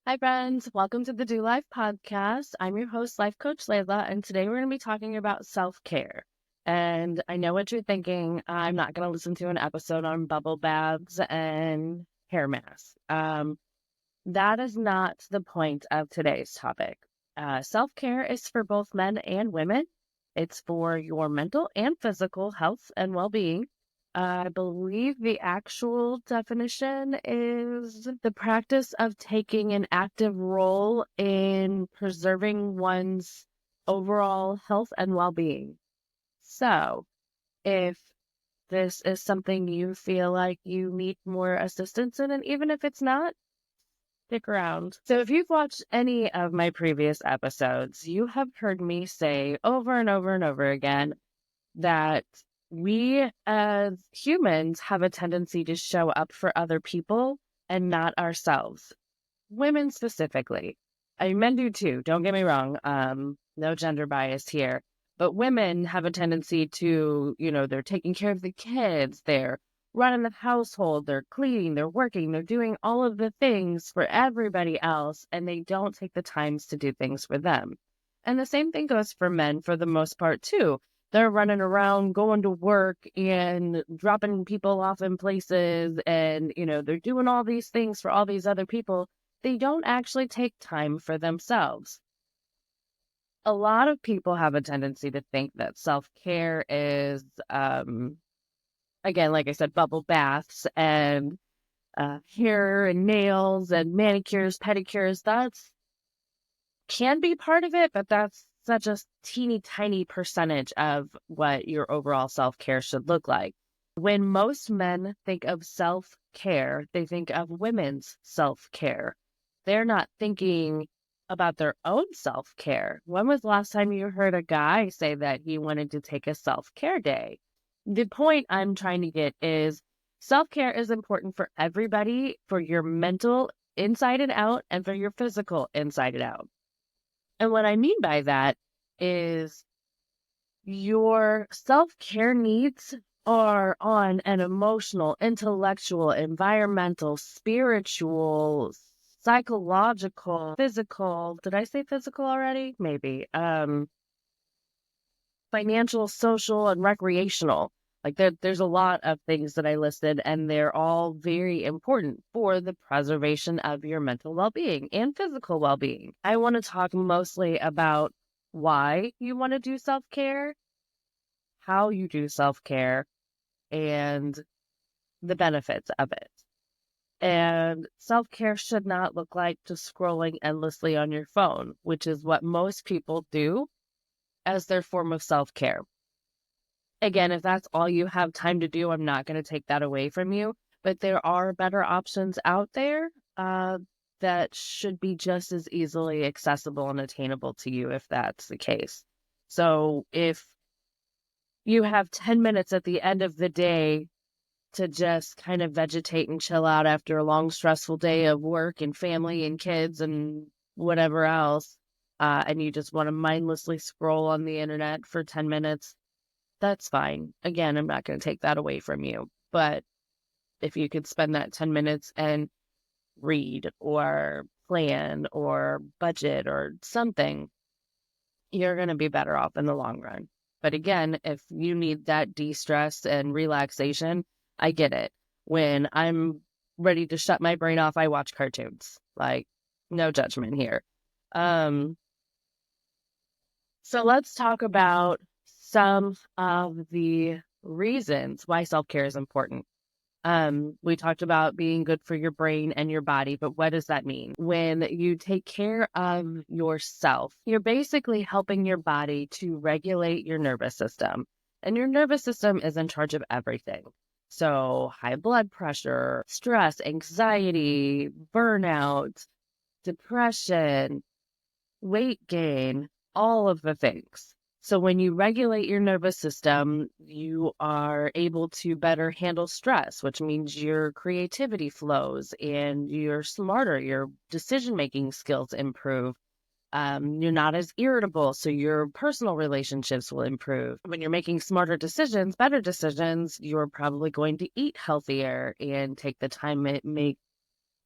Hi, friends. Welcome to the Do Life podcast. I'm your host, Life Coach Layla, and today we're going to be talking about self care. And I know what you're thinking. I'm not going to listen to an episode on bubble baths and hair masks. That is not the point of today's topic. Self care is for both men and women, it's for your mental and physical health and well being. I believe the actual definition is the practice of taking an active role in preserving one's overall health and well being. So, if this is something you feel like you need more assistance in, and even if it's not, stick around. So, if you've watched any of my previous episodes, you have heard me say over and over and over again that we as humans have a tendency to show up for other people and not ourselves. Women specifically. I mean, men do too, don't get me wrong. No gender bias here. But women have a tendency to, they're taking care of the kids, they're running the household, they're cleaning, they're working, they're doing all of the things for everybody else, and they don't take the times to do things for them. And the same thing goes for men for the most part too. They're running around, going to work and dropping people off in places, and, they're doing all these things for all these other people. They don't actually take time for themselves. A lot of people have a tendency to think that self-care is, again, like I said, bubble baths and hair and nails and manicures, pedicures. That's can be part of it, but that's such a teeny tiny percentage of what your overall self-care should look like. When most men think of self-care, they think of women's self-care. They're not thinking about their own self-care. When was the last time you heard a guy say that he wanted to take a self-care day? The point I'm trying to get is self-care is important for everybody, for your mental inside and out, and for your physical inside and out. And what I mean by that is your self-care needs are on an emotional, intellectual, environmental, spiritual, psychological, physical. Did I say physical already? Maybe. Financial, social, and recreational. Like there's a lot of things that I listed, and they're all very important for the preservation of your mental well-being and physical well-being. I want to talk mostly about why you want to do self-care, how you do self-care, and the benefits of it. And self-care should not look like just scrolling endlessly on your phone, which is what most people do as their form of self-care. Again, if that's all you have time to do, I'm not going to take that away from you. But there are better options out there that should be just as easily accessible and attainable to you if that's the case. So if you have 10 minutes at the end of the day to just kind of vegetate and chill out after a long, stressful day of work and family and kids and whatever else, and you just want to mindlessly scroll on the internet for 10 minutes, that's fine. Again, I'm not going to take that away from you. But if you could spend that 10 minutes and read or plan or budget or something, you're going to be better off in the long run. But again, if you need that de-stress and relaxation, I get it. When I'm ready to shut my brain off, I watch cartoons. Like, no judgment here. So let's talk about some of the reasons why self-care is important. We talked about being good for your brain and your body, but what does that mean? When you take care of yourself, you're basically helping your body to regulate your nervous system. And your nervous system is in charge of everything. So high blood pressure, stress, anxiety, burnout, depression, weight gain, all of the things. So when you regulate your nervous system, you are able to better handle stress, which means your creativity flows and you're smarter, your decision-making skills improve. You're not as irritable, so your personal relationships will improve. When you're making smarter decisions, better decisions, you're probably going to eat healthier and take the time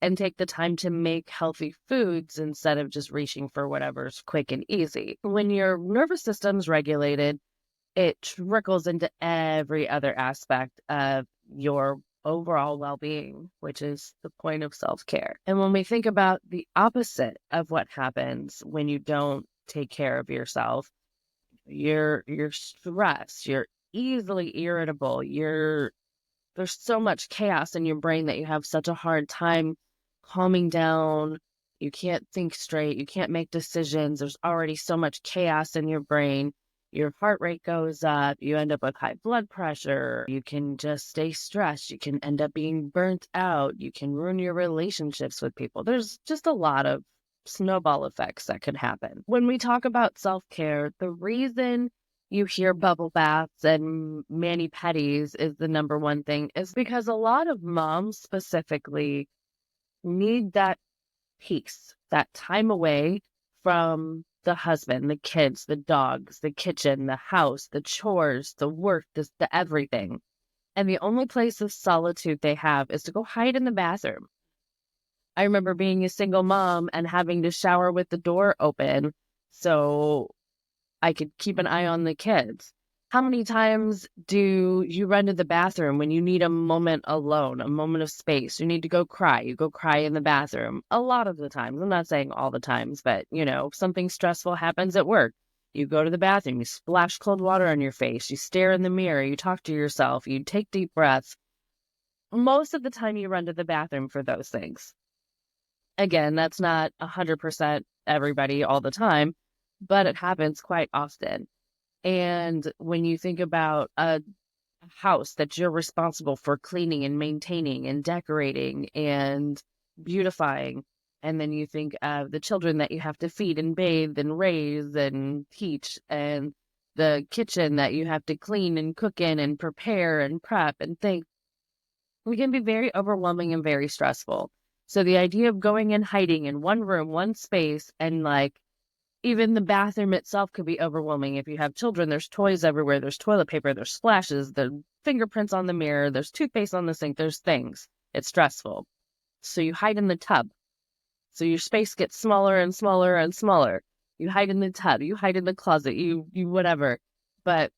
and take the time to make healthy foods instead of just reaching for whatever's quick and easy. When your nervous system's regulated, it trickles into every other aspect of your overall well-being, which is the point of self-care. And when we think about the opposite of what happens when you don't take care of yourself, you're stressed, you're easily irritable, there's so much chaos in your brain that you have such a hard time calming down. You can't think straight. You can't make decisions. There's already so much chaos in your brain. Your heart rate goes up. You end up with high blood pressure. You can just stay stressed. You can end up being burnt out. You can ruin your relationships with people. There's just a lot of snowball effects that could happen. When we talk about self-care, the reason you hear bubble baths and mani-pedis is the number one thing is because a lot of moms specifically need that peace, that time away from the husband, the kids, the dogs, the kitchen, the house, the chores, the work, the everything. And the only place of solitude they have is to go hide in the bathroom. I remember being a single mom and having to shower with the door open so I could keep an eye on the kids. How many times do you run to the bathroom when you need a moment alone, a moment of space? You need to go cry. You go cry in the bathroom. A lot of the times. I'm not saying all the times, but something stressful happens at work. You go to the bathroom, you splash cold water on your face, you stare in the mirror, you talk to yourself, you take deep breaths. Most of the time you run to the bathroom for those things. Again, that's not 100% everybody all the time, but it happens quite often. And when you think about a house that you're responsible for cleaning and maintaining and decorating and beautifying, and then you think of the children that you have to feed and bathe and raise and teach, and the kitchen that you have to clean and cook in and prepare and prep and think, it can be very overwhelming and very stressful. So the idea of going and hiding in one room, one space, and even the bathroom itself could be overwhelming. If you have children, there's toys everywhere. There's toilet paper. There's splashes. There's fingerprints on the mirror. There's toothpaste on the sink. There's things. It's stressful. So you hide in the tub. So your space gets smaller and smaller and smaller. You hide in the tub. You hide in the closet. You whatever. But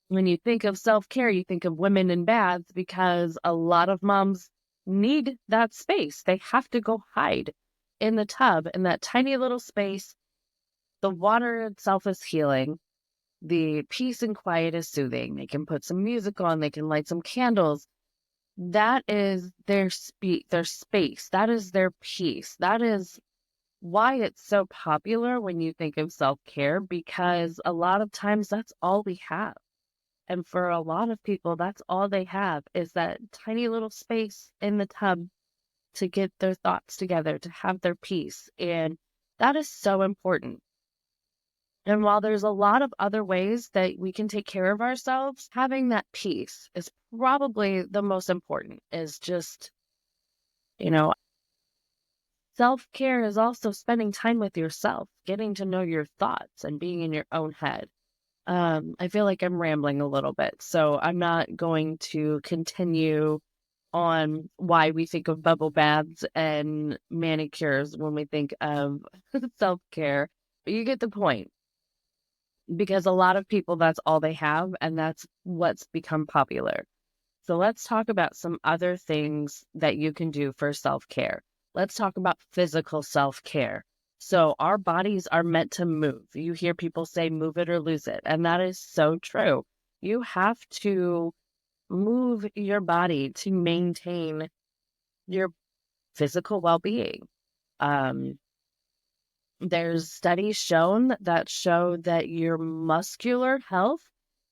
when you think of self-care, you think of women in baths because a lot of moms need that space. They have to go hide in the tub in that tiny little space. The water itself is healing. The peace and quiet is soothing. They can put some music on. They can light some candles. That is their space. That is their peace. That is why it's so popular when you think of self-care, because a lot of times that's all we have. And for a lot of people, that's all they have is that tiny little space in the tub to get their thoughts together, to have their peace. And that is so important. And while there's a lot of other ways that we can take care of ourselves, having that peace is probably the most important, is just, self-care is also spending time with yourself, getting to know your thoughts and being in your own head. I feel like I'm rambling a little bit, so I'm not going to continue on why we think of bubble baths and manicures when we think of self-care, but you get the point. Because a lot of people, that's all they have, and that's what's become popular. So let's talk about some other things that you can do for self-care. Let's talk about physical self-care. So our bodies are meant to move. You hear people say move it or lose it, and that is so true. You have to move your body to maintain your physical well-being. There's studies that show that your muscular health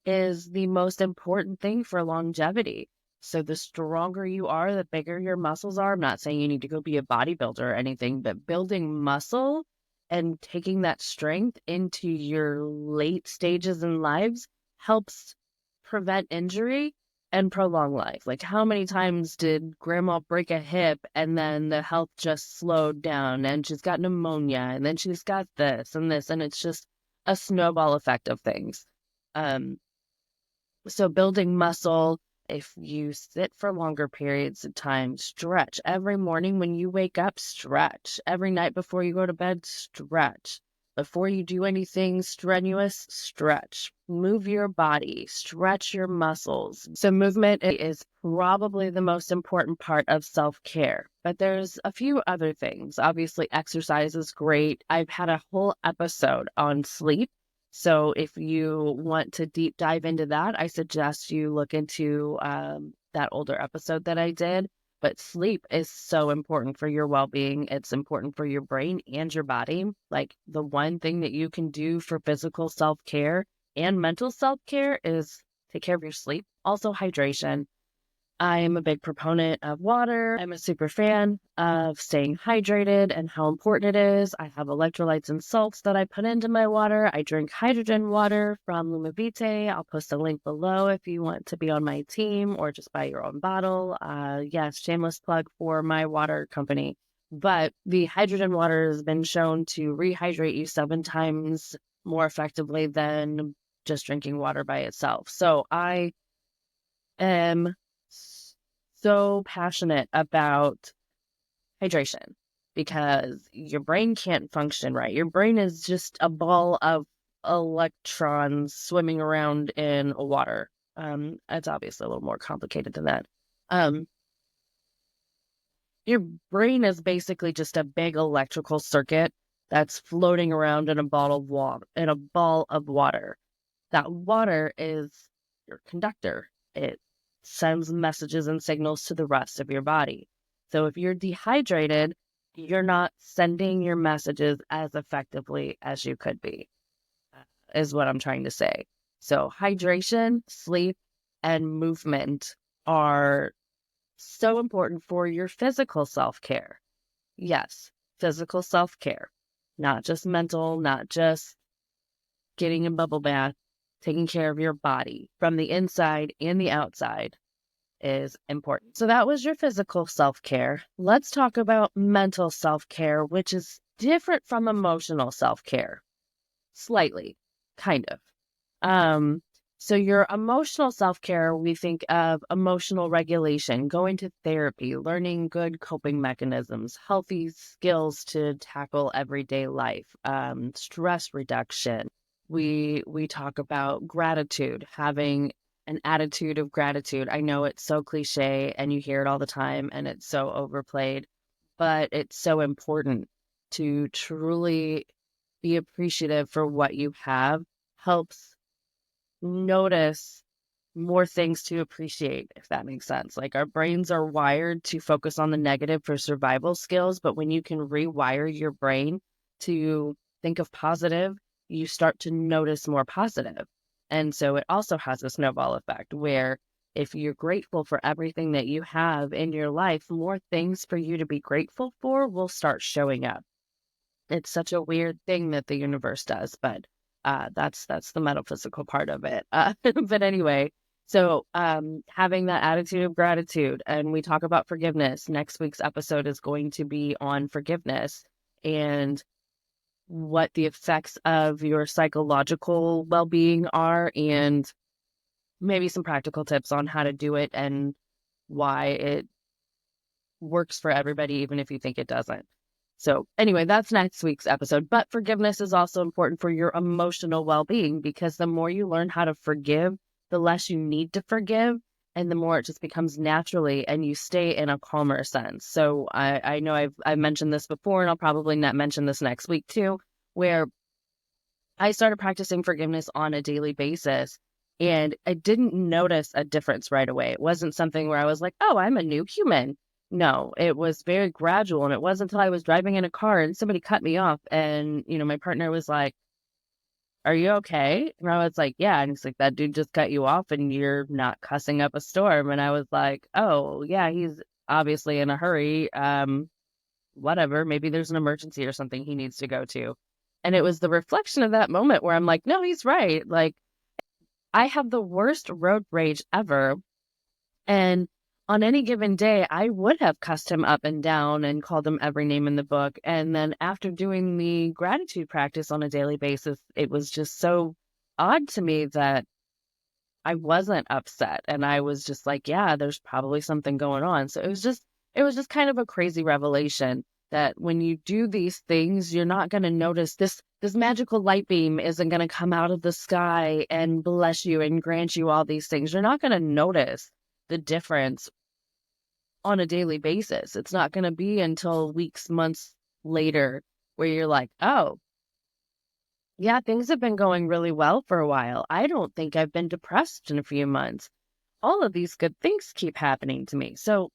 is the most important thing for longevity. So the stronger you are, the bigger your muscles are. I'm not saying you need to go be a bodybuilder or anything, but building muscle and taking that strength into your late stages in lives helps prevent injury and prolong life. Like, how many times did grandma break a hip and then the health just slowed down and she's got pneumonia and then she's got this, and it's just a snowball effect of things. So building muscle, If you sit for longer periods of time, stretch. Every morning when you wake up, stretch. Every night before you go to bed, stretch. Before you do anything strenuous, stretch. Move your body, stretch your muscles. So movement is probably the most important part of self-care. But there's a few other things. Obviously, exercise is great. I've had a whole episode on sleep. So if you want to deep dive into that, I suggest you look into that older episode that I did. But sleep is so important for your well-being. It's important for your brain and your body. Like the one thing that you can do for physical self-care and mental self-care is take care of your sleep. Also hydration. I'm a big proponent of water. I'm a super fan of staying hydrated and how important it is. I have electrolytes and salts that I put into my water. I drink hydrogen water from Lumavite. I'll post a link below if you want to be on my team or just buy your own bottle. Yes, shameless plug for my water company. But the hydrogen water has been shown to rehydrate you 7 times more effectively than just drinking water by itself. So I am so passionate about hydration because your brain can't function right. Your brain is just a ball of electrons swimming around in water. It's obviously a little more complicated than that. Your brain is basically just a big electrical circuit that's floating around in a ball of water. That water is your conductor. It sends messages and signals to the rest of your body. So if you're dehydrated, you're not sending your messages as effectively as you could be, is what I'm trying to say. So hydration, sleep, and movement are so important for your physical self-care. Yes, physical self-care, not just mental, not just getting a bubble bath. Taking care of your body from the inside and the outside is important. So that was your physical self-care. Let's talk about mental self-care, which is different from emotional self-care. Slightly, kind of. So your emotional self-care, we think of emotional regulation, going to therapy, learning good coping mechanisms, healthy skills to tackle everyday life, stress reduction. We talk about gratitude, having an attitude of gratitude. I know it's so cliche and you hear it all the time and it's so overplayed, but it's so important to truly be appreciative for what you have. Helps notice more things to appreciate, if that makes sense. Like our brains are wired to focus on the negative for survival skills, but when you can rewire your brain to think of positive, you start to notice more positive. And so it also has a snowball effect where if you're grateful for everything that you have in your life, more things for you to be grateful for will start showing up. It's such a weird thing that the universe does, but that's the metaphysical part of it. But anyway, so having that attitude of gratitude, and we talk about forgiveness. Next week's episode is going to be on forgiveness and what the effects of your psychological well-being are, and maybe some practical tips on how to do it and why it works for everybody, even if you think it doesn't. So anyway, that's next week's episode. But forgiveness is also important for your emotional well-being because the more you learn how to forgive, the less you need to forgive, and the more it just becomes naturally and you stay in a calmer sense. So I know I've mentioned this before, and I'll probably not mention this next week too, where I started practicing forgiveness on a daily basis. And I didn't notice a difference right away. It wasn't something where I was like, oh, I'm a new human. No, it was very gradual. And it wasn't until I was driving in a car and somebody cut me off. And, my partner was like, are you okay? And I was like, yeah. And he's like, that dude just cut you off and you're not cussing up a storm. And I was like, oh, yeah, he's obviously in a hurry. Whatever. Maybe there's an emergency or something he needs to go to. And it was the reflection of that moment where I'm like, no, he's right. Like, I have the worst road rage ever. And on any given day, I would have cussed him up and down and called him every name in the book. And then after doing the gratitude practice on a daily basis, it was just so odd to me that I wasn't upset. And I was just like, yeah, there's probably something going on. So it was just kind of a crazy revelation that when you do these things, you're not going to notice this magical light beam isn't going to come out of the sky and bless you and grant you all these things. You're not going to notice the difference on a daily basis. It's not going to be until weeks, months later where you're like, oh, yeah, things have been going really well for a while. I don't think I've been depressed in a few months. All of these good things keep happening to me. So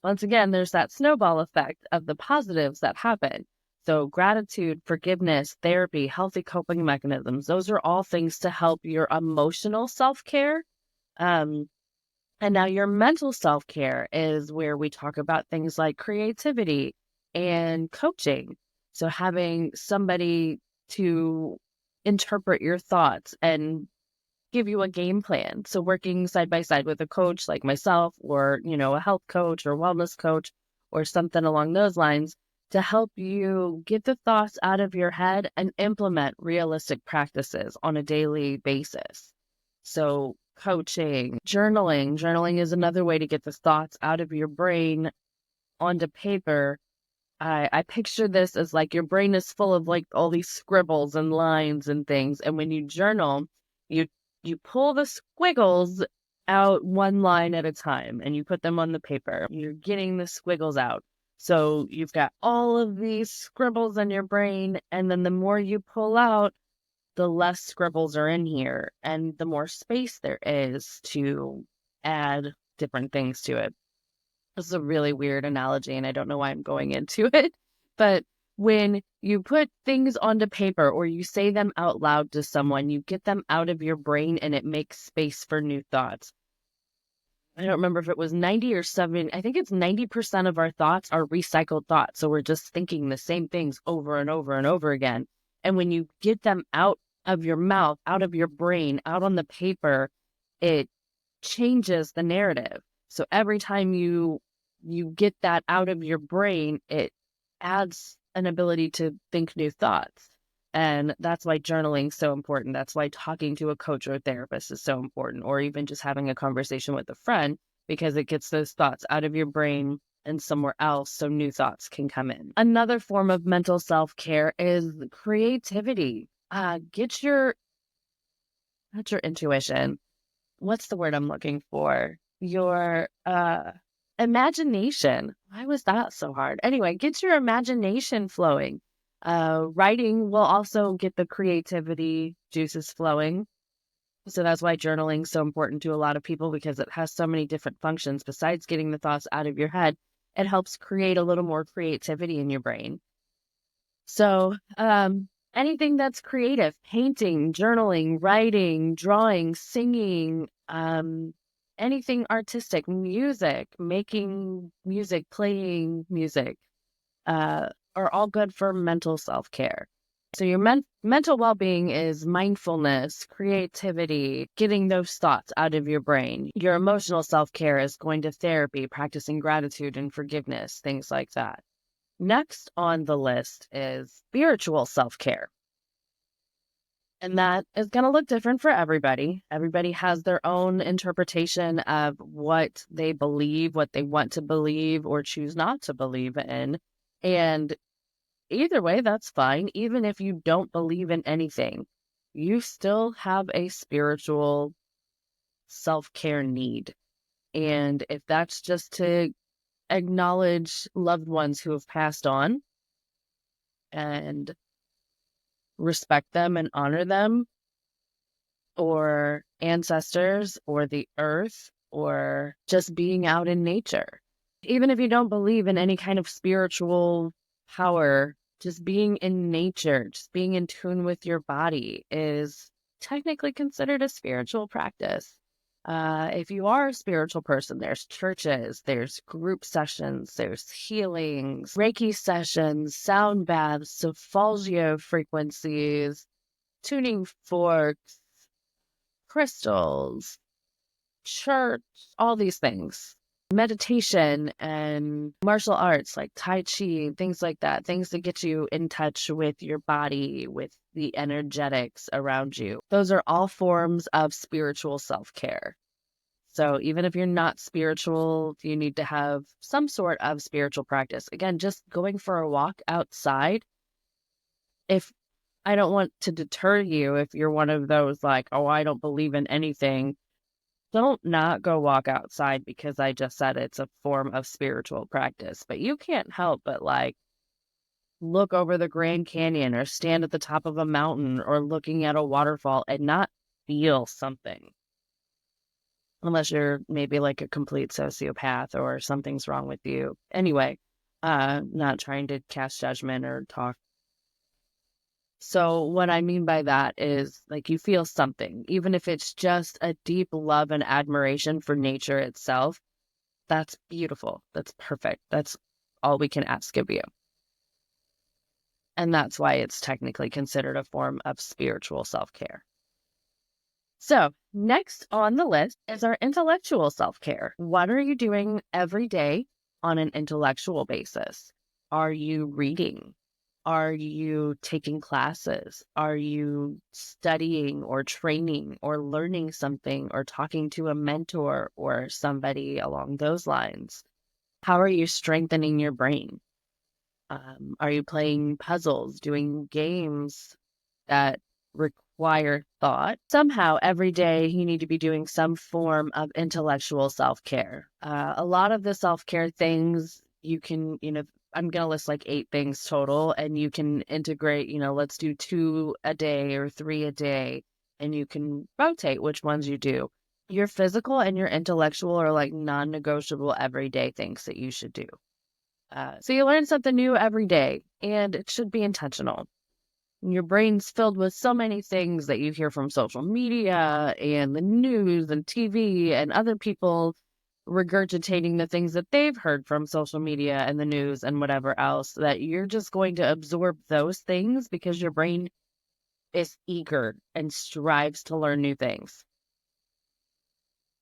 once again, there's that snowball effect of the positives that happen. So gratitude, forgiveness, therapy, healthy coping mechanisms, those are all things to help your emotional self-care. Um, and now your mental self-care is where we talk about things like creativity and coaching. So having somebody to interpret your thoughts and give you a game plan. So working side by side with a coach like myself or, a health coach or wellness coach or something along those lines to help you get the thoughts out of your head and implement realistic practices on a daily basis. So coaching, journaling. Journaling is another way to get the thoughts out of your brain onto paper. I picture this as like your brain is full of like all these scribbles and lines and things. And when you journal, you you pull the squiggles out one line at a time and you put them on the paper. You're getting the squiggles out. So you've got all of these scribbles in your brain, and then the more you pull out, the less scribbles are in here and the more space there is to add different things to it. This is a really weird analogy, and I don't know why I'm going into it. But when you put things onto paper or you say them out loud to someone, you get them out of your brain and it makes space for new thoughts. I don't remember if it was 90 or 70. I think it's 90% of our thoughts are recycled thoughts. So we're just thinking the same things over and over and over again. And when you get them out of your mouth, out of your brain, out on the paper, it changes the narrative. So every time you get that out of your brain, it adds an ability to think new thoughts. And that's why journaling is so important. That's why talking to a coach or a therapist is so important, or even just having a conversation with a friend, because it gets those thoughts out of your brain and somewhere else so new thoughts can come in. Another form of mental self-care is creativity. Not your intuition. What's the word I'm looking for? Your imagination. Why was that so hard? Anyway, get your imagination flowing. Writing will also get the creativity juices flowing. So that's why journaling is so important to a lot of people, because it has so many different functions. Besides getting the thoughts out of your head, it helps create a little more creativity in your brain. So anything that's creative, painting, journaling, writing, drawing, singing, anything artistic, music, making music, playing music, are all good for mental self-care. So your mental well-being is mindfulness, creativity, getting those thoughts out of your brain. Your emotional self-care is going to therapy, practicing gratitude and forgiveness, things like that. Next on the list is spiritual self-care. And that is going to look different for everybody. Everybody has their own interpretation of what they believe, what they want to believe or choose not to believe in. And either way, that's fine. Even if you don't believe in anything, you still have a spiritual self-care need. And if that's just to acknowledge loved ones who have passed on and respect them and honor them, or ancestors, or the earth, or just being out in nature. Even if you don't believe in any kind of spiritual power, just being in nature, just being in tune with your body is technically considered a spiritual practice. If you are a spiritual person, there's churches, there's group sessions, there's healings, Reiki sessions, sound baths, solfeggio frequencies, tuning forks, crystals, church, all these things. meditation and martial arts like Tai Chi, things like that, things that get you in touch with your body, with the energetics around you. Those are all forms of spiritual self-care. So even if you're not spiritual, you need to have some sort of spiritual practice. Again, just going for a walk outside. If I don't want to deter you, if you're one of those like, oh, I don't believe in anything, don't not go walk outside because I just said it's a form of spiritual practice. But you can't help but like look over the Grand Canyon or stand at the top of a mountain or looking at a waterfall and not feel something. Unless you're maybe like a complete sociopath or something's wrong with you. Anyway, not trying to cast judgment or talk. So what I mean by that is like you feel something, even if it's just a deep love and admiration for nature itself. That's beautiful. That's perfect. That's all we can ask of you. And that's why it's technically considered a form of spiritual self-care. So next on the list is our intellectual self-care. What are you doing every day on an intellectual basis? Are you reading? Are you taking classes? Are you studying or training or learning something or talking to a mentor or somebody along those lines? How are you strengthening your brain? Are you playing puzzles, doing games that require thought? Somehow, every day, you need to be doing some form of intellectual self-care. A lot of the self-care things you can, I'm going to list like 8 things total, and you can integrate, let's do 2 a day or 3 a day, and you can rotate which ones you do. Your physical and your intellectual are like non-negotiable everyday things that you should do. So you learn something new every day, and it should be intentional. Your brain's filled with so many things that you hear from social media and the news and TV and other people regurgitating the things that they've heard from social media and the news and whatever else, that you're just going to absorb those things because your brain is eager and strives to learn new things.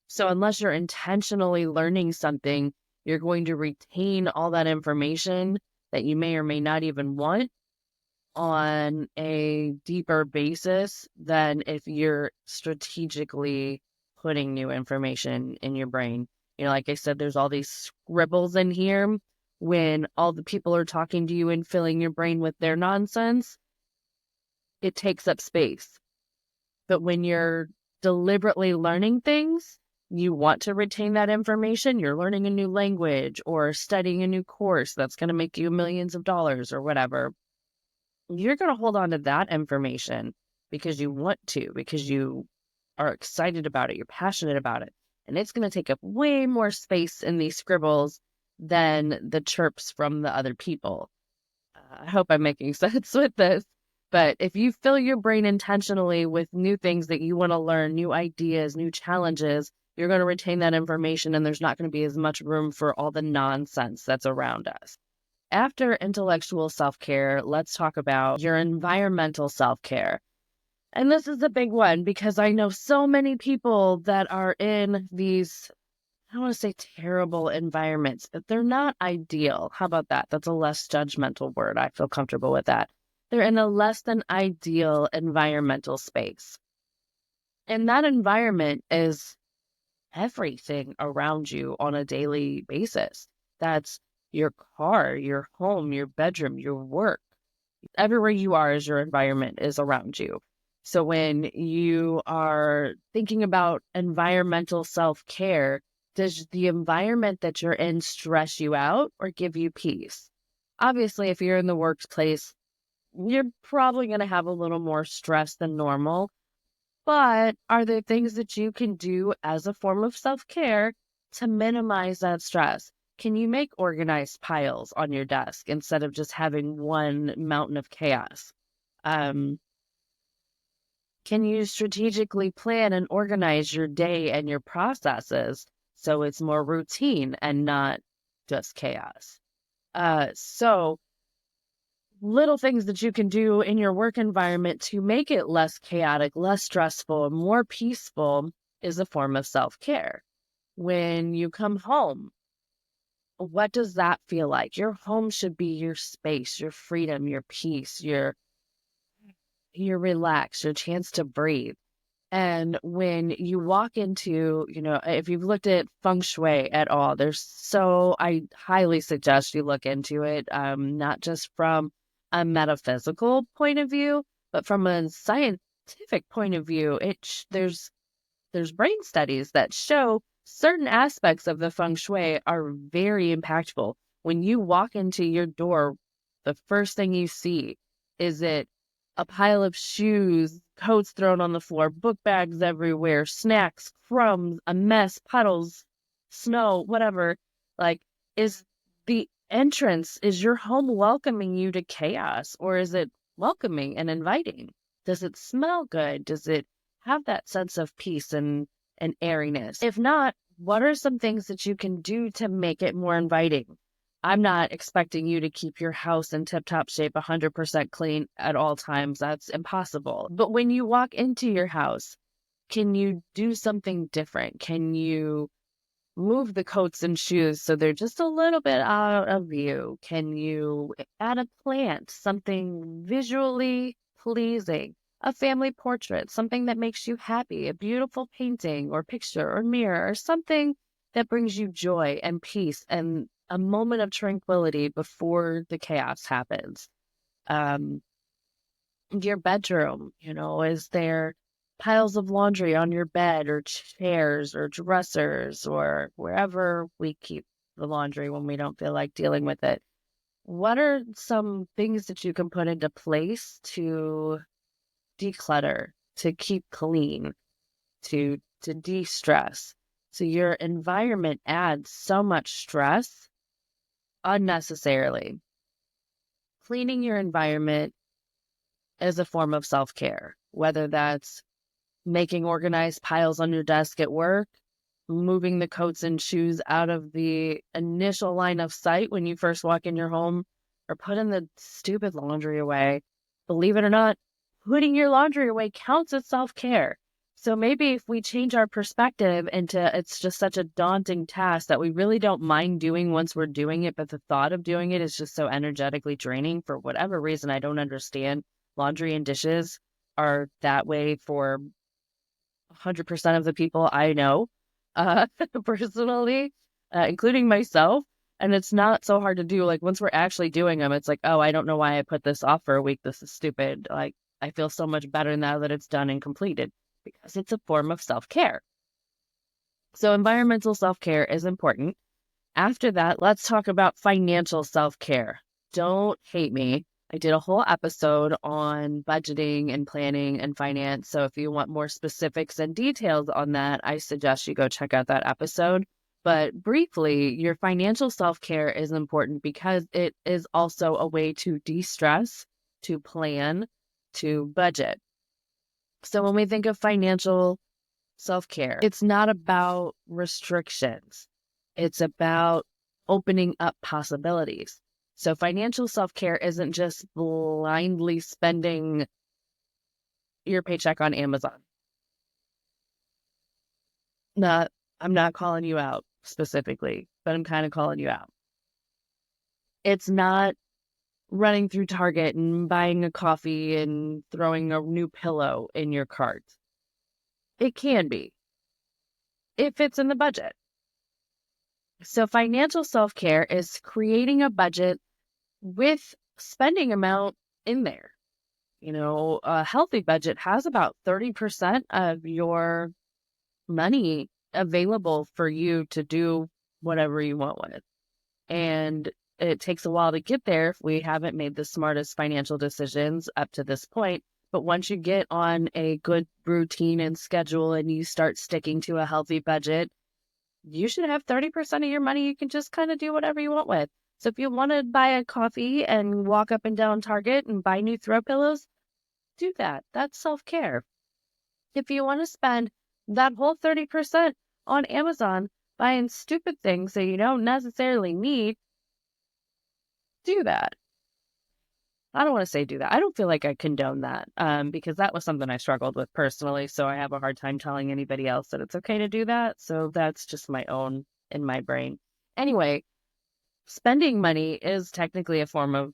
So unless you're intentionally learning something, you're going to retain all that information that you may or may not even want on a deeper basis than if you're strategically putting new information in your brain. Like I said, there's all these scribbles in here. When all the people are talking to you and filling your brain with their nonsense, it takes up space. But when you're deliberately learning things, you want to retain that information. You're learning a new language or studying a new course that's going to make you millions of dollars or whatever. You're going to hold on to that information because you want to, because you are excited about it, you're passionate about it. And it's going to take up way more space in these scribbles than the chirps from the other people. I hope I'm making sense with this. But if you fill your brain intentionally with new things that you want to learn, new ideas, new challenges, you're going to retain that information, and there's not going to be as much room for all the nonsense that's around us. After intellectual self-care, let's talk about your environmental self-care. And this is a big one because I know so many people that are in these, I don't want to say terrible environments, but they're not ideal. How about that? That's a less judgmental word. I feel comfortable with that. They're in a less than ideal environmental space. And that environment is everything around you on a daily basis. That's your car, your home, your bedroom, your work. Everywhere you are is your environment is around you. So when you are thinking about environmental self-care, does the environment that you're in stress you out or give you peace? Obviously, if you're in the workplace, you're probably going to have a little more stress than normal. But are there things that you can do as a form of self-care to minimize that stress? Can you make organized piles on your desk instead of just having one mountain of chaos? Can you strategically plan and organize your day and your processes so it's more routine and not just chaos? So little things that you can do in your work environment to make it less chaotic, less stressful, more peaceful is a form of self-care. When you come home, what does that feel like? Your home should be your space, your freedom, your peace, your relax, your chance to breathe. And when you walk into, if you've looked at feng shui at all, I highly suggest you look into it, not just from a metaphysical point of view, but from a scientific point of view. There's brain studies that show certain aspects of the feng shui are very impactful. When you walk into your door, the first thing you see is it a pile of shoes, coats thrown on the floor, book bags everywhere, snacks, crumbs, a mess, puddles, snow, whatever. Like, is is your home welcoming you to chaos, or is it welcoming and inviting? Does it smell good? Does it have that sense of peace and airiness? If not, what are some things that you can do to make it more inviting? I'm not expecting you to keep your house in tip-top shape, 100% clean at all times. That's impossible. But when you walk into your house, can you do something different? Can you move the coats and shoes so they're just a little bit out of view? Can you add a plant, something visually pleasing? A family portrait, something that makes you happy, a beautiful painting or picture or mirror, or something that brings you joy and peace and a moment of tranquility before the chaos happens. Um, your bedroom, is there piles of laundry on your bed or chairs or dressers or wherever we keep the laundry when we don't feel like dealing with it? What are some things that you can put into place to declutter, to keep clean, to de-stress? So your environment adds so much stress unnecessarily. Cleaning your environment is a form of self-care, whether that's making organized piles on your desk at work, moving the coats and shoes out of the initial line of sight when you first walk in your home, or putting the stupid laundry away. Believe it or not, putting your laundry away counts as self-care. So maybe if we change our perspective into it's just such a daunting task that we really don't mind doing once we're doing it, but the thought of doing it is just so energetically draining for whatever reason I don't understand. Laundry and dishes are that way for 100% of the people I know, uh, personally, including myself. And it's not so hard to do. Like, once we're actually doing them, it's like, oh, I don't know why I put this off for a week. This is stupid. Like, I feel so much better now that it's done and completed because it's a form of self-care. So environmental self-care is important. After that, let's talk about financial self-care. Don't hate me. I did a whole episode on budgeting and planning and finance. So if you want more specifics and details on that, I suggest you go check out that episode. But briefly, your financial self-care is important because it is also a way to de-stress, to plan, to budget. So when we think of financial self-care, it's not about restrictions. It's about opening up possibilities. So financial self-care isn't just blindly spending your paycheck on Amazon. I'm not calling you out specifically, but I'm kind of calling you out. It's not running through Target and buying a coffee and throwing a new pillow in your cart. It can be if it's in the budget. So financial self-care is creating a budget with spending amount in there. A healthy budget has about 30% of your money available for you to do whatever you want with. And it takes a while to get there if we haven't made the smartest financial decisions up to this point. But once you get on a good routine and schedule and you start sticking to a healthy budget, you should have 30% of your money you can just kind of do whatever you want with. So if you want to buy a coffee and walk up and down Target and buy new throw pillows, do that. That's self-care. If you want to spend that whole 30% on Amazon buying stupid things that you don't necessarily need, do that. I don't want to say do that. I don't feel like I condone that because that was something I struggled with personally. So I have a hard time telling anybody else that it's okay to do that. So that's just my own in my brain. Anyway, spending money is technically a form of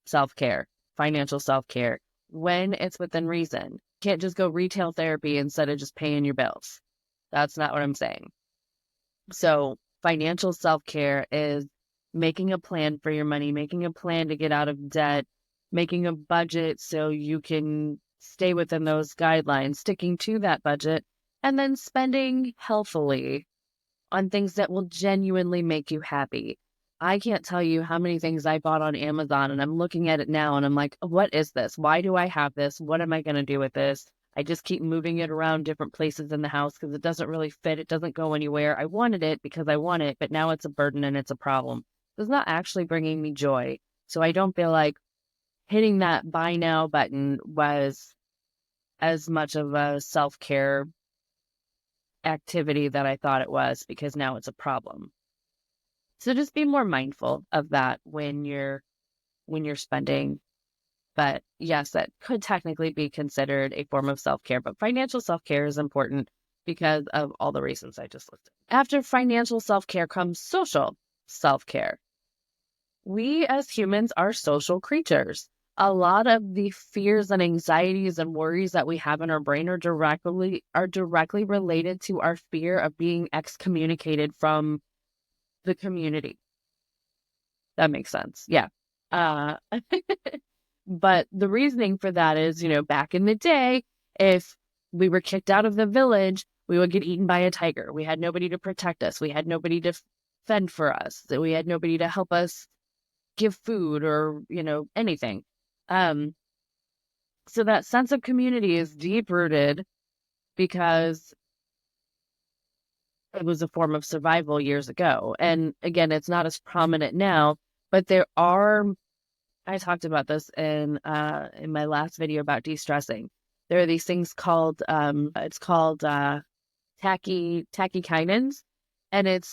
self-care, financial self-care, when it's within reason. You can't just go retail therapy instead of just paying your bills. That's not what I'm saying. So financial self-care is making a plan for your money, making a plan to get out of debt, making a budget so you can stay within those guidelines, sticking to that budget, and then spending healthfully on things that will genuinely make you happy. I can't tell you how many things I bought on Amazon, and I'm looking at it now and I'm like, what is this? Why do I have this? What am I going to do with this? I just keep moving it around different places in the house because it doesn't really fit. It doesn't go anywhere. I wanted it because I want it, but now it's a burden and it's a problem. It's not actually bringing me joy. So I don't feel like hitting that buy now button was as much of a self-care activity that I thought it was, because now it's a problem. So just be more mindful of that when you're spending. But yes, that could technically be considered a form of self-care, but financial self-care is important because of all the reasons I just listed. After financial self-care comes social self-care. We as humans are social creatures. A lot of the fears and anxieties and worries that we have in our brain are directly related to our fear of being excommunicated from the community. That makes sense. Yeah. Uh, but the reasoning for that is, back in the day, if we were kicked out of the village, we would get eaten by a tiger. We had nobody to protect us. We had nobody to fend for us. We had nobody to help us give food or, anything. So that sense of community is deep rooted because it was a form of survival years ago. And again, it's not as prominent now, but I talked about this in my last video about de-stressing. There are these things called, tachykinins. And it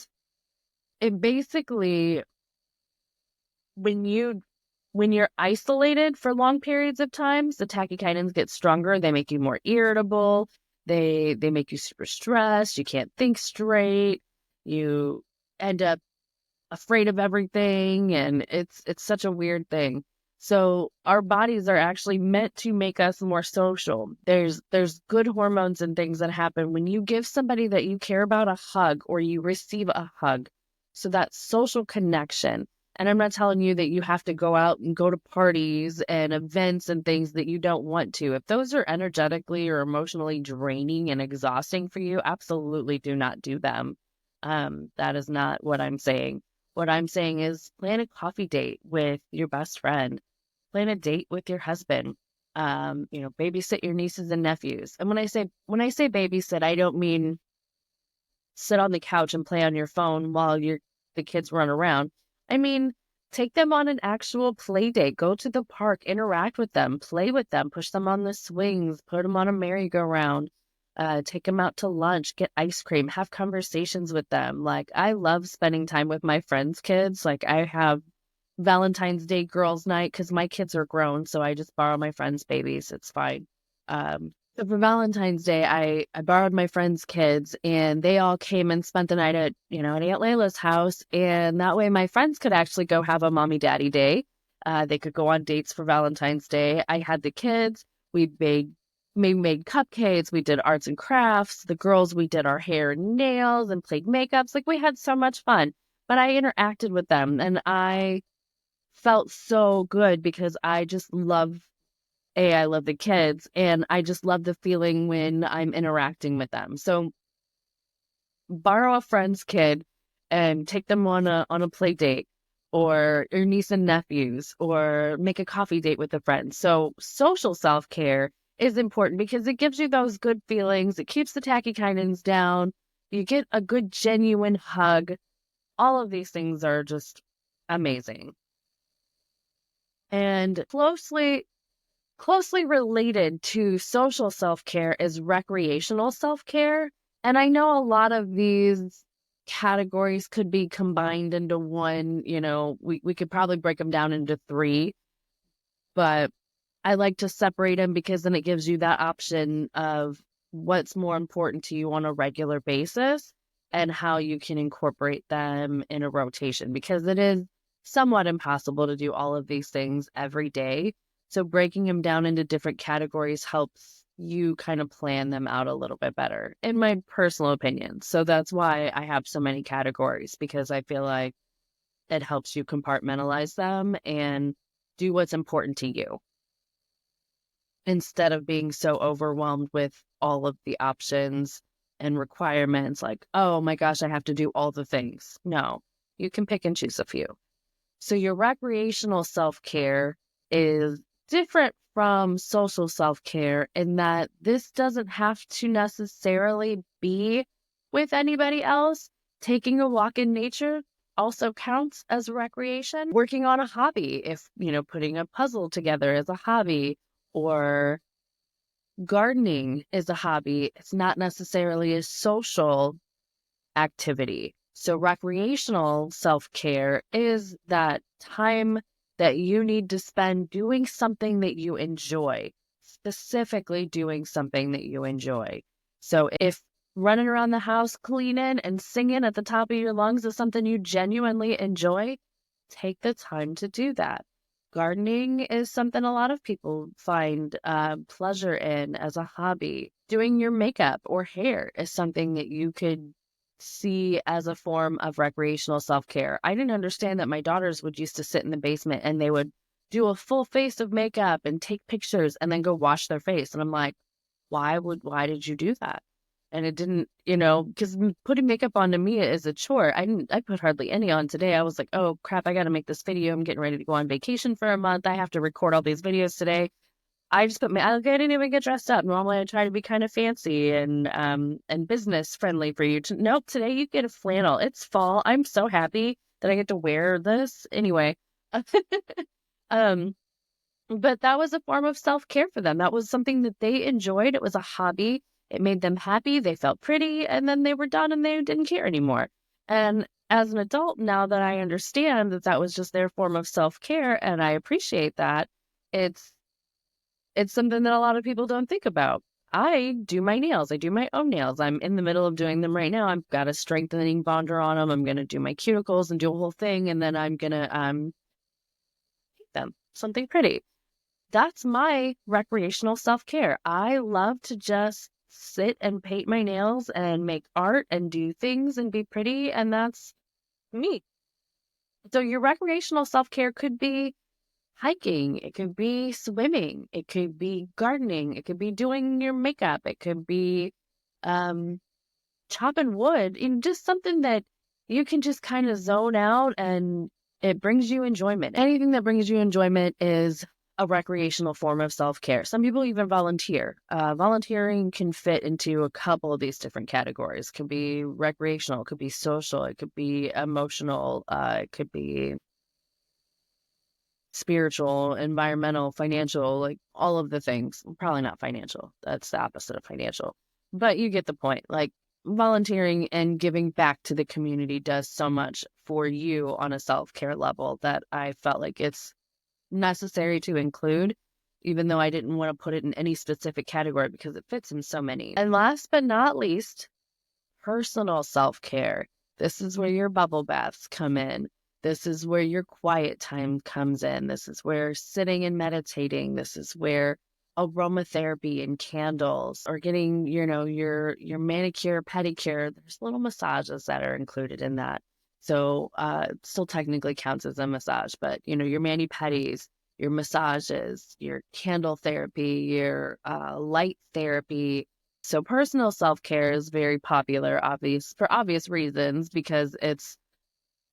basically, when you're isolated for long periods of times, the tachykinins get stronger. They make you more irritable. They make you super stressed. You can't think straight. You end up afraid of everything, and it's such a weird thing. So our bodies are actually meant to make us more social. There's good hormones and things that happen when you give somebody that you care about a hug, or you receive a hug. So that social connection. And I'm not telling you that you have to go out and go to parties and events and things that you don't want to. If those are energetically or emotionally draining and exhausting for you, absolutely do not do them. That is not what I'm saying. What I'm saying is plan a coffee date with your best friend, plan a date with your husband, babysit your nieces and nephews. And when I say babysit, I don't mean sit on the couch and play on your phone while the kids run around. I mean, take them on an actual play date, go to the park, interact with them, play with them, push them on the swings, put them on a merry-go-round. Take them out to lunch, get ice cream, have conversations with them. Like, I love spending time with my friends' kids. Like, I have Valentine's Day girls' night because my kids are grown, so I just borrow my friends' babies. It's fine. So for Valentine's Day, I borrowed my friends' kids, and they all came and spent the night at Aunt Layla's house. And that way my friends could actually go have a mommy daddy day. They could go on dates for Valentine's Day. I had the kids. We made cupcakes. We did arts and crafts. The girls, we did our hair and nails and played makeups. Like, we had so much fun. But I interacted with them, and I felt so good because I love the kids, and I just love the feeling when I'm interacting with them. So borrow a friend's kid and take them on a play date, or your niece and nephews, or make a coffee date with a friend. So social self-care is important because it gives you those good feelings. It keeps the tachykinins down. You get a good, genuine hug. All of these things are just amazing. And closely related to social self-care is recreational self-care. And I know a lot of these categories could be combined into one. We could probably break them down into three, but I like to separate them because then it gives you that option of what's more important to you on a regular basis. and how you can incorporate them in a rotation, because it is somewhat impossible to do all of these things every day. So breaking them down into different categories helps you kind of plan them out a little bit better, in my personal opinion. So that's why I have so many categories, because I feel like it helps you compartmentalize them and do what's important to you instead of being so overwhelmed with all of the options and requirements. Like, oh my gosh, I have to do all the things. No, you can pick and choose a few. So your recreational self-care is different from social self-care in that this doesn't have to necessarily be with anybody else. Taking a walk in nature also counts as recreation. Working on a hobby, if, putting a puzzle together is a hobby, or gardening is a hobby, it's not necessarily a social activity. So recreational self-care is that time that you need to spend doing something that you enjoy, specifically doing something that you enjoy. So if running around the house cleaning and singing at the top of your lungs is something you genuinely enjoy, take the time to do that. Gardening is something a lot of people find pleasure in as a hobby. Doing your makeup or hair is something that you could see as a form of recreational self-care. I didn't understand that my daughters would used to sit in the basement and they would do a full face of makeup and take pictures and then go wash their face. And I'm like, why did you do that? And it didn't, because putting makeup on to me is a chore. I put hardly any on today. I was like, oh crap, I got to make this video. I'm getting ready to go on vacation for a month. I have to record all these videos today. I just I didn't even get dressed up. Normally I try to be kind of fancy and business friendly for you. Nope, today you get a flannel. It's fall. I'm so happy that I get to wear this. Anyway. um but that was a form of self-care for them. That was something that they enjoyed. It was a hobby. It made them happy. They felt pretty, and then they were done and they didn't care anymore. And as an adult, now that I understand that that was just their form of self-care and I appreciate that, it's something that a lot of people don't think about. I do my nails. I do my own nails. I'm in the middle of doing them right now. I've got a strengthening bonder on them. I'm going to do my cuticles and do a whole thing, and then I'm going to paint them something pretty. That's my recreational self-care. I love to just sit and paint my nails and make art and do things and be pretty, and that's me. So your recreational self-care could be hiking, it could be swimming, it could be gardening, it could be doing your makeup, it could be um, chopping wood, just something that you can just kind of zone out and it brings you enjoyment. Anything that brings you enjoyment is a recreational form of self-care. Some people even volunteer. Volunteering can fit into a couple of these different categories. It could be recreational, it could be social, it could be emotional, it could be spiritual, environmental, financial, like all of the things. Probably not financial. That's the opposite of financial. But you get the point. Like volunteering and giving back to the community does so much for you on a self-care level that I felt like it's necessary to include, even though I didn't want to put it in any specific category because it fits in so many. And last but not least, personal self-care. This is where your bubble baths come in. This is where your quiet time comes in. This is where sitting and meditating. This is where aromatherapy and candles, or getting, your manicure, pedicure. There's little massages that are included in that. So still technically counts as a massage, but your mani-pedis, your massages, your candle therapy, your light therapy. So personal self-care is very popular, for obvious reasons, because it's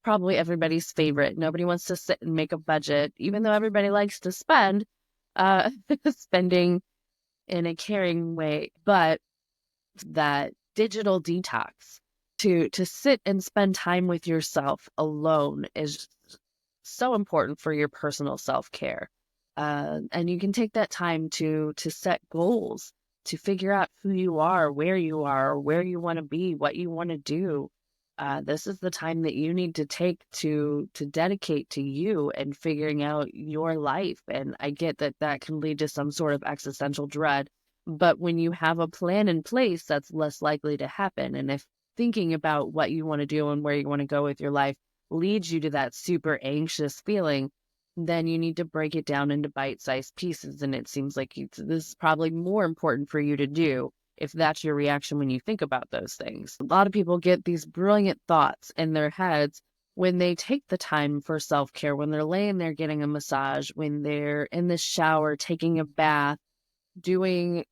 probably everybody's favorite. Nobody wants to sit and make a budget, even though everybody likes to spend, spending in a caring way. But that digital detox, to sit and spend time with yourself alone, is so important for your personal self-care. And you can take that time to set goals, to figure out who you are, where you want to be, what you want to do. This is the time that you need to take to dedicate to you and figuring out your life. And I get that that can lead to some sort of existential dread, but when you have a plan in place, that's less likely to happen. And if thinking about what you want to do and where you want to go with your life leads you to that super anxious feeling, then you need to break it down into bite-sized pieces. And it seems like this is probably more important for you to do if that's your reaction when you think about those things. A lot of people get these brilliant thoughts in their heads when they take the time for self-care, when they're laying there getting a massage, when they're in the shower, taking a bath, doing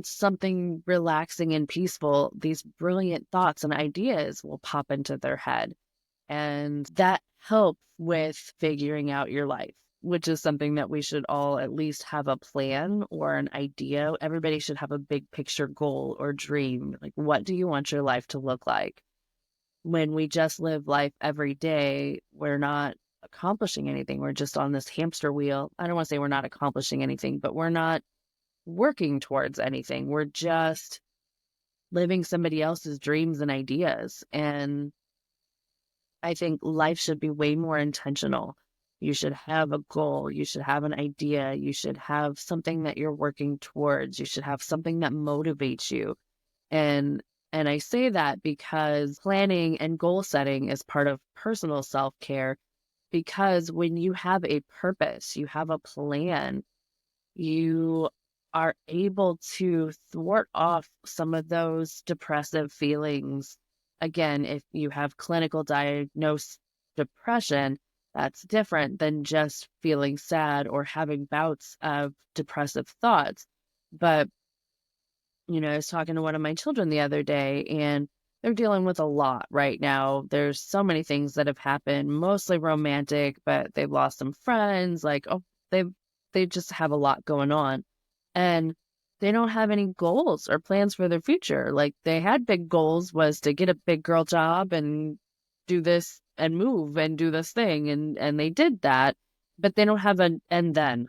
something relaxing and peaceful, these brilliant thoughts and ideas will pop into their head. And that helps with figuring out your life, which is something that we should all at least have a plan or an idea. Everybody should have a big picture goal or dream. Like, what do you want your life to look like? When we just live life every day, we're not accomplishing anything. We're just on this hamster wheel. I don't want to say we're not accomplishing anything, but we're not working towards anything. We're just living somebody else's dreams and ideas. And I think life should be way more intentional. You should have a goal. You should have an idea. You should have something that you're working towards. You should have something that motivates you. And I say that because planning and goal setting is part of personal self-care, because when you have a purpose, you have a plan, you are able to thwart off some of those depressive feelings. Again, if you have clinical diagnosed depression, that's different than just feeling sad or having bouts of depressive thoughts. But, I was talking to one of my children the other day, and they're dealing with a lot right now. There's so many things that have happened, mostly romantic, but they've lost some friends. They just have a lot going on, and they don't have any goals or plans for their future. Like, they had big goals, was to get a big girl job and do this and move and do this thing. And they did that, but they don't have an and then.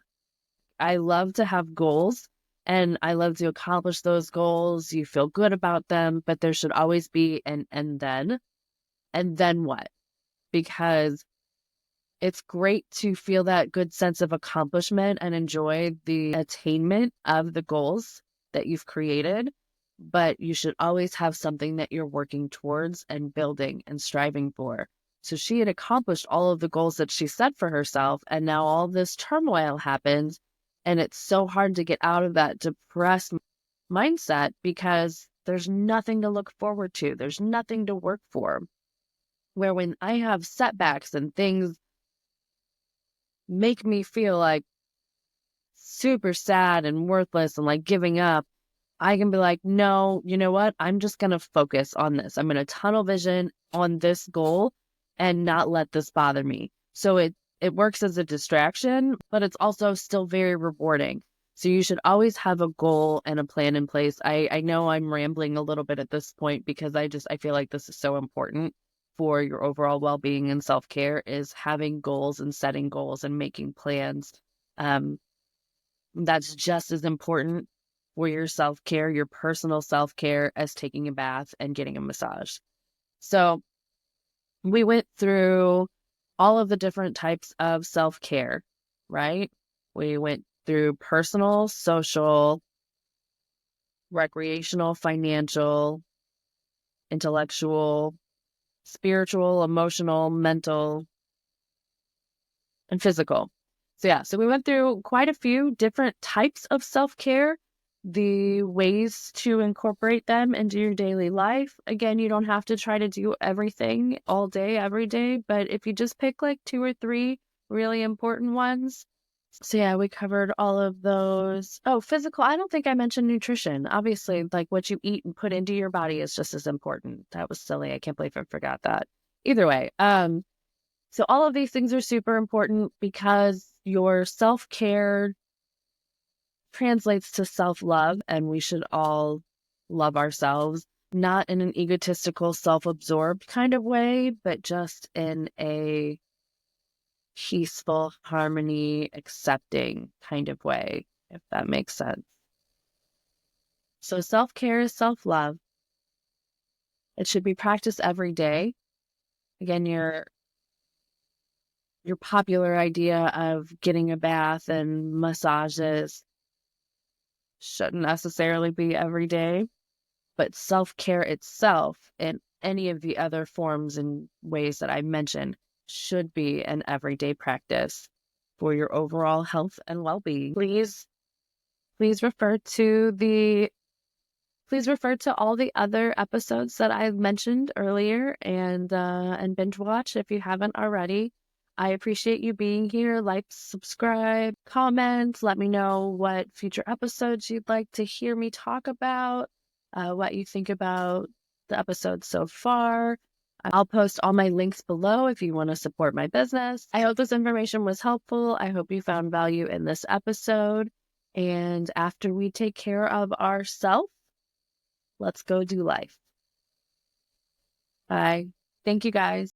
I love to have goals and I love to accomplish those goals. You feel good about them, but there should always be an and then. And then what? Because it's great to feel that good sense of accomplishment and enjoy the attainment of the goals that you've created, but you should always have something that you're working towards and building and striving for. So she had accomplished all of the goals that she set for herself, and now all this turmoil happens, and it's so hard to get out of that depressed mindset because there's nothing to look forward to. There's nothing to work for. Where when I have setbacks and things make me feel like super sad and worthless and like giving up, I can be like, no, you know what? I'm just going to focus on this. I'm going to tunnel vision on this goal and not let this bother me. So it works as a distraction, but it's also still very rewarding. So you should always have a goal and a plan in place. I know I'm rambling a little bit at this point because I feel like this is so important for your overall well-being and self-care, is having goals and setting goals and making plans. That's just as important for your self-care, your personal self-care, as taking a bath and getting a massage. So we went through all of the different types of self-care, right? We went through personal, social, recreational, financial, intellectual, spiritual, emotional, mental, and physical. So we went through quite a few different types of self-care, the ways to incorporate them into your daily life. Again, you don't have to try to do everything all day, every day, but if you just pick like 2 or 3 really important ones. So yeah, we covered all of those. Oh, physical. I don't think I mentioned nutrition. Obviously, like what you eat and put into your body is just as important. That was silly. I can't believe I forgot that. Either way, so all of these things are super important because your self-care translates to self-love, and we should all love ourselves, not in an egotistical, self-absorbed kind of way, but just in a peaceful, harmony, accepting kind of way, if that makes sense. So self-care is self-love. It should be practiced every day. Again, your popular idea of getting a bath and massages shouldn't necessarily be every day. but self-care itself in any of the other forms and ways that I mentioned should be an everyday practice for your overall health and well-being. Please refer to all the other episodes that I've mentioned earlier and binge watch if you haven't already. I appreciate you being here. Like, subscribe, comment. Let me know what future episodes you'd like to hear me talk about, what you think about the episodes so far. I'll post all my links below if you want to support my business. I hope this information was helpful. I hope you found value in this episode. And after we take care of ourselves, let's go do life. Bye. Thank you guys.